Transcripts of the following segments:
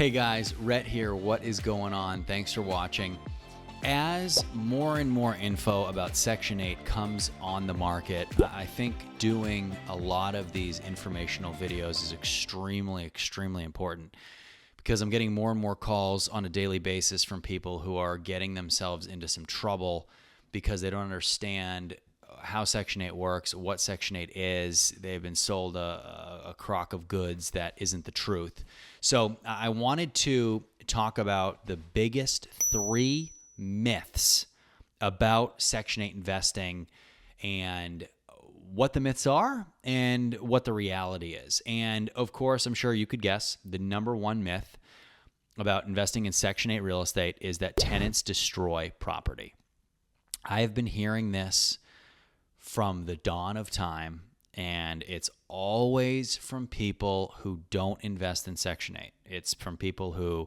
Hey guys, Rhett here. What is going on? Thanks for watching. As more and more info about Section 8 comes on the market, I think doing a lot of these informational videos is extremely important because I'm getting more and more calls on a daily basis from people who are getting themselves into some trouble because they don't understand how Section 8 works, what Section 8 is. They've been sold a crock of goods that isn't the truth. So I wanted to talk about the biggest 3 myths about Section 8 investing and what the myths are and what the reality is. And of course, I'm sure you could guess the number one myth about investing in Section 8 real estate is that tenants destroy property. I have been hearing this from the dawn of time, and it's always from people who don't invest in Section 8. It's from people who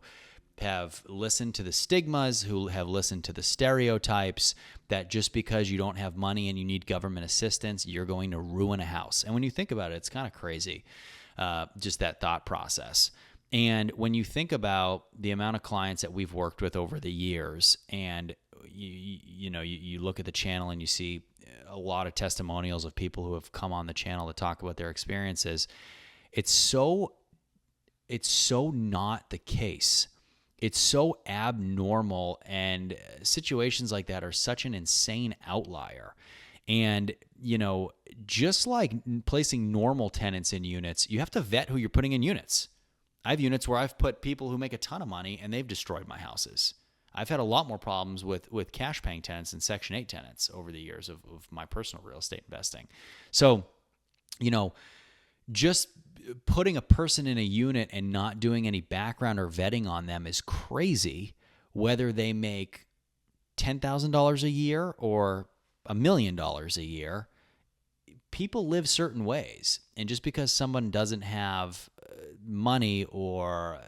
have listened to the stigmas, who have listened to the stereotypes that just because you don't have money and you need government assistance, you're going to ruin a house. And when you think about it, it's kind of crazy, just that thought process. And when you think about the amount of clients that we've worked with over the years, and you look at the channel and you see a lot of testimonials of people who have come on the channel to talk about their experiences, it's so not the case. It's so abnormal, and situations like that are such an insane outlier. And, just like placing normal tenants in units, you have to vet who you're putting in units. I have units where I've put people who make a ton of money and they've destroyed my houses. I've had a lot more problems with cash-paying tenants than Section 8 tenants over the years of my personal real estate investing. So, just putting a person in a unit and not doing any background or vetting on them is crazy, whether they make $10,000 a year or $1 million a year. People live certain ways. And just because someone doesn't have money or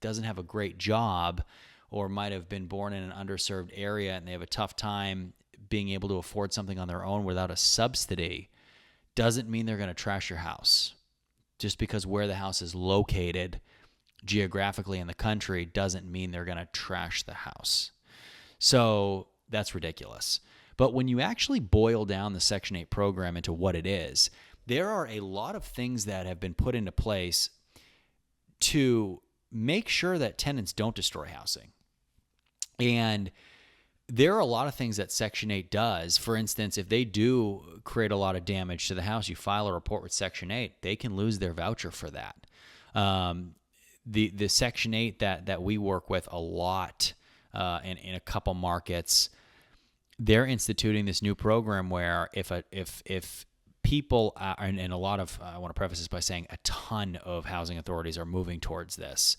doesn't have a great job or might have been born in an underserved area and they have a tough time being able to afford something on their own without a subsidy, doesn't mean they're going to trash your house. Just because where the house is located geographically in the country doesn't mean they're going to trash the house. So that's ridiculous. But when you actually boil down the Section 8 program into what it is, there are a lot of things that have been put into place to make sure that tenants don't destroy housing. And there are a lot of things that Section 8 does. For instance, if they do create a lot of damage to the house, you file a report with Section 8, they can lose their voucher for that. The Section 8 that we work with a lot in a couple markets, they're instituting this new program where if people are, and a lot of, I want to preface this by saying a ton of housing authorities are moving towards this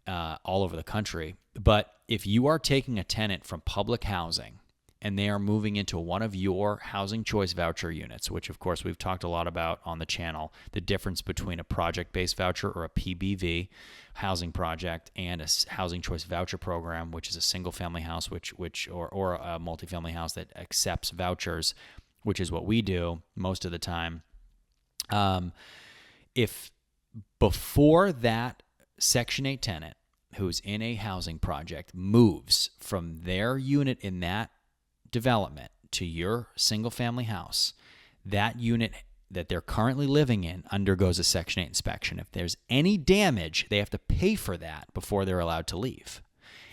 all over the country. But if you are taking a tenant from public housing and they are moving into one of your housing choice voucher units, which of course we've talked a lot about on the channel, the difference between a project-based voucher or a PBV housing project and a housing choice voucher program, which is a single-family house or a multifamily house that accepts vouchers, which is what we do most of the time. If before that Section 8 tenant who's in a housing project moves from their unit in that development to your single-family house, that unit that they're currently living in undergoes a Section 8 inspection. If there's any damage, they have to pay for that before they're allowed to leave.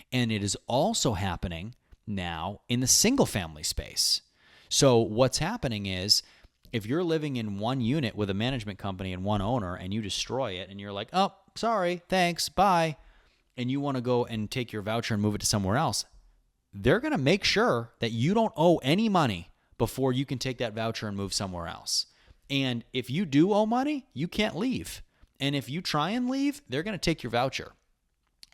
And it is also happening now in the single-family space. So what's happening is if you're living in one unit with a management company and one owner and you destroy it and you're like, oh, sorry, thanks, bye, and you want to go and take your voucher and move it to somewhere else, they're going to make sure that you don't owe any money before you can take that voucher and move somewhere else. And if you do owe money, you can't leave. And if you try and leave, they're going to take your voucher.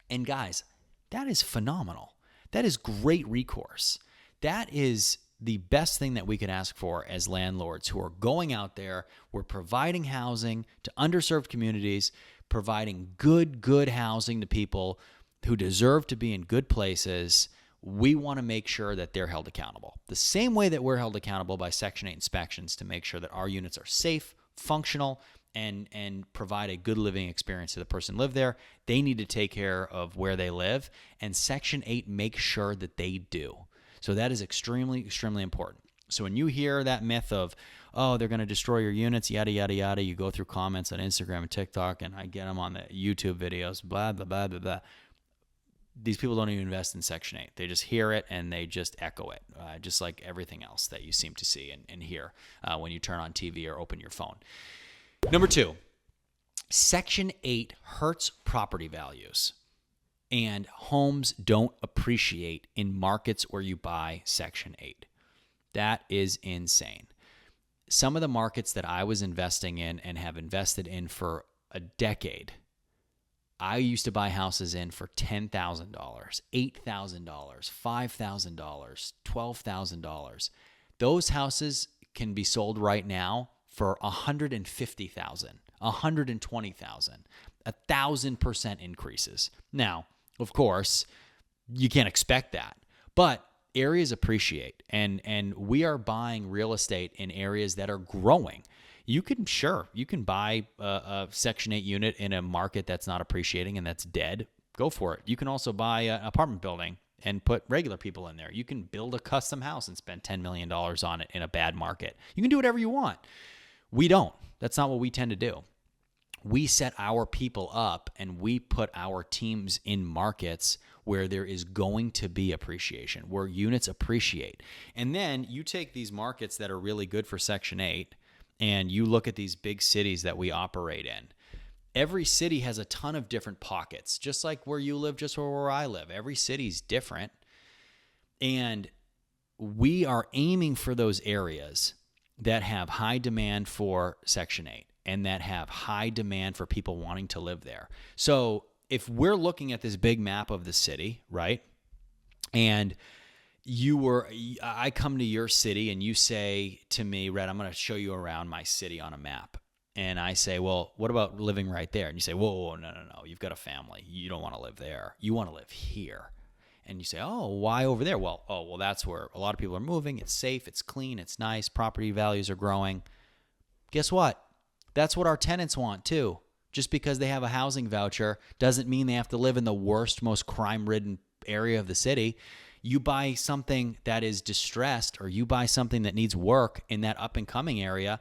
And guys, that is phenomenal. That is great recourse. That is the best thing that we could ask for as landlords who are going out there. We're providing housing to underserved communities, providing good housing to people who deserve to be in good places. We want to make sure that they're held accountable. The same way that we're held accountable by Section 8 inspections to make sure that our units are safe, functional and provide a good living experience to the person who live there. They need to take care of where they live, and Section 8 makes sure that they do. So that is extremely, extremely important. So when you hear that myth of, oh, they're going to destroy your units, yada, yada, yada, you go through comments on Instagram and TikTok, and I get them on the YouTube videos, blah, blah, blah, blah, blah. These people don't even invest in Section 8. They just hear it and they just echo it, just like everything else that you seem to see and hear when you turn on TV or open your phone. Number 2, Section 8 hurts property values, and homes don't appreciate in markets where you buy Section 8. That is insane. Some of the markets that I was investing in and have invested in for a decade, I used to buy houses in for $10,000, $8,000, $5,000, $12,000. Those houses can be sold right now for $150,000, $120,000, 1,000% increases. Now, of course, you can't expect that, but areas appreciate, and we are buying real estate in areas that are growing. You can buy a Section 8 unit in a market that's not appreciating and that's dead. Go for it. You can also buy an apartment building and put regular people in there. You can build a custom house and spend $10 million on it in a bad market. You can do whatever you want. We don't. That's not what we tend to do. We set our people up and we put our teams in markets where there is going to be appreciation, where units appreciate. And then you take these markets that are really good for Section 8 and you look at these big cities that we operate in. Every city has a ton of different pockets, just like where you live, just where I live. Every city's different. And we are aiming for those areas that have high demand for Section 8 and that have high demand for people wanting to live there. So if we're looking at this big map of the city, right, and I come to your city and you say to me, Red, I'm going to show you around my city on a map. And I say, well, what about living right there? And you say, whoa, no. You've got a family. You don't want to live there. You want to live here. And you say, oh, why over there? Well, that's where a lot of people are moving. It's safe. It's clean. It's nice. Property values are growing. Guess what? That's what our tenants want too. Just because they have a housing voucher doesn't mean they have to live in the worst, most crime-ridden area of the city. You buy something that is distressed or you buy something that needs work in that up-and-coming area,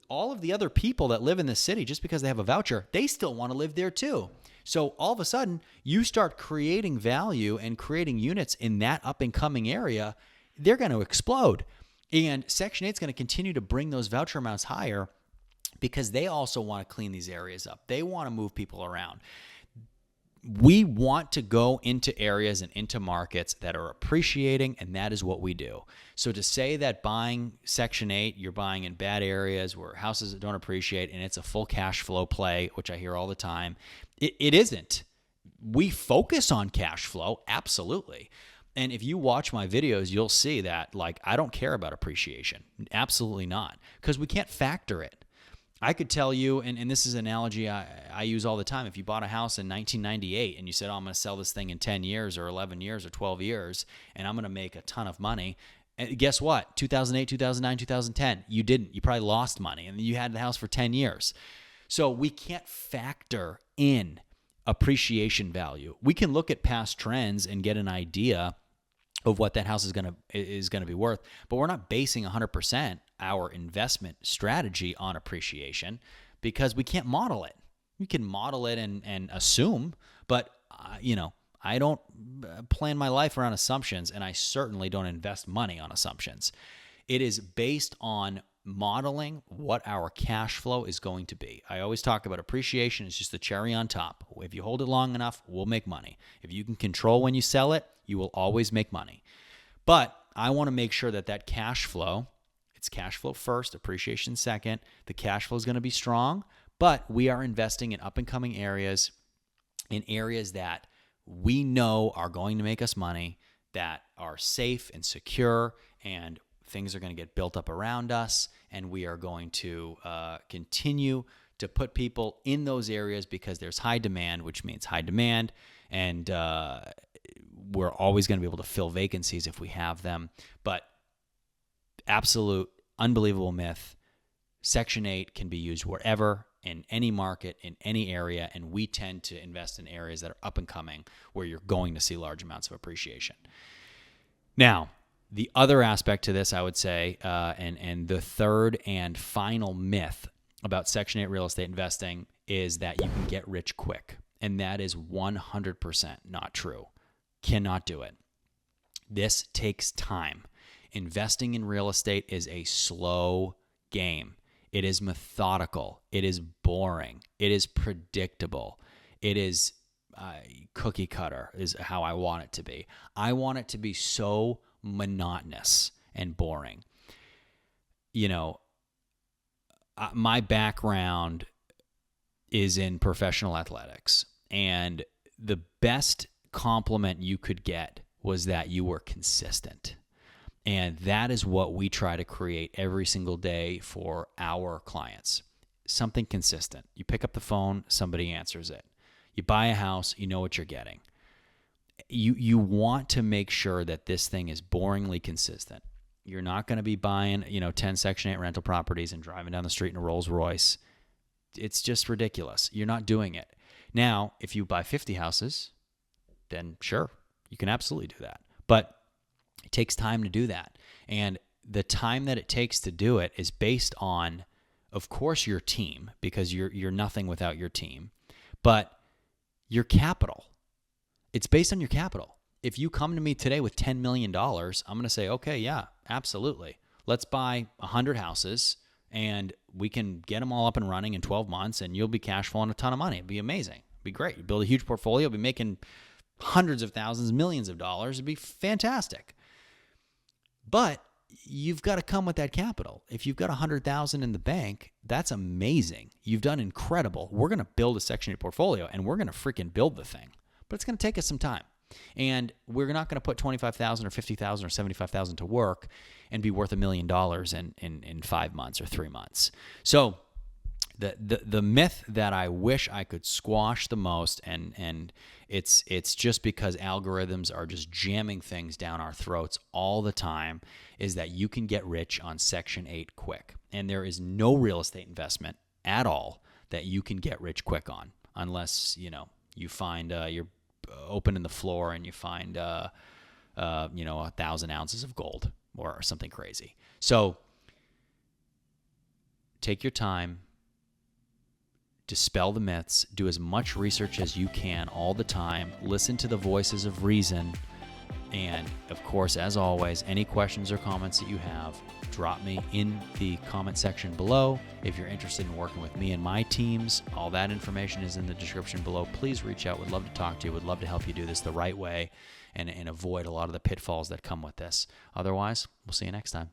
all of the other people that live in the city, just because they have a voucher, they still want to live there too. So all of a sudden, you start creating value and creating units in that up-and-coming area, they're going to explode. And Section 8 is going to continue to bring those voucher amounts higher because they also want to clean these areas up. They want to move people around. We want to go into areas and into markets that are appreciating, and that is what we do. So to say that buying Section 8, you're buying in bad areas where houses don't appreciate and it's a full cash flow play, which I hear all the time, it isn't. We focus on cash flow, absolutely. And if you watch my videos, you'll see that I don't care about appreciation. Absolutely not, because we can't factor it. I could tell you, and this is an analogy I use all the time. If you bought a house in 1998 and you said, I'm going to sell this thing in 10 years or 11 years or 12 years, and I'm going to make a ton of money, and guess what? 2008, 2009, 2010, you didn't. You probably lost money, and you had the house for 10 years. So we can't factor in appreciation value. We can look at past trends and get an idea of what that house is going to be worth, but we're not basing 100% our investment strategy on appreciation because we can't model it. We can model it and assume, but I don't plan my life around assumptions, and I certainly don't invest money on assumptions. It is based on modeling what our cash flow is going to be. I always talk about appreciation is just the cherry on top. If you hold it long enough, we'll make money. If you can control when you sell it, you will always make money. But I want to make sure that cash flow, it's cash flow first, appreciation second. The cash flow is going to be strong, but we are investing in up-and-coming areas, in areas that we know are going to make us money, that are safe and secure, and things are going to get built up around us, and we are going to continue to put people in those areas because there's high demand, which means high demand, and we're always going to be able to fill vacancies if we have them. But absolute, unbelievable myth. Section 8 can be used wherever, in any market, in any area, and we tend to invest in areas that are up and coming where you're going to see large amounts of appreciation. Now, the other aspect to this, I would say, and the third and final myth about Section 8 real estate investing is that you can get rich quick. And that is 100% not true. Cannot do it. This takes time. Investing in real estate is a slow game. It is methodical. It is boring. It is predictable. It is cookie cutter is how I want it to be. I want it to be so monotonous and boring. You know, my background is in professional athletics, and the best compliment you could get was that you were consistent. And that is what we try to create every single day for our clients. Something consistent. You pick up the phone, somebody answers it. You buy a house, you know what you're getting. You want to make sure that this thing is boringly consistent. You're not going to be buying, 10 Section 8 rental properties and driving down the street in a Rolls Royce. It's just ridiculous. You're not doing it. Now, if you buy 50 houses, then sure, you can absolutely do that. But it takes time to do that. And the time that it takes to do it is based on, of course, your team, because you're nothing without your team, but your capital. It's based on your capital. If you come to me today with $10 million, I'm going to say, okay, yeah, absolutely. Let's buy 100 houses and we can get them all up and running in 12 months and you'll be cash flowing a ton of money. It'd be amazing. It'd be great. You build a huge portfolio, you'll be making hundreds of thousands, millions of dollars. It'd be fantastic. But you've got to come with that capital. If you've got $100,000 in the bank, that's amazing. You've done incredible. We're going to build a Section 8 portfolio and we're going to freaking build the thing. But it's going to take us some time. And we're not going to put $25,000 or $50,000 or $75,000 to work and be worth $1 million in 5 months or 3 months. So the myth that I wish I could squash the most, and it's just because algorithms are just jamming things down our throats all the time, is that you can get rich on Section 8 quick. And there is no real estate investment at all that you can get rich quick on, unless you find you're opening the floor and you find 1,000 ounces of gold or something crazy. So take your time. Dispel the myths, do as much research as you can all the time, listen to the voices of reason, and of course, as always, any questions or comments that you have, drop me in the comment section below. If you're interested in working with me and my teams, all that information is in the description below. Please reach out. Would love to talk to you. Would love to help you do this the right way and avoid a lot of the pitfalls that come with this. Otherwise, we'll see you next time.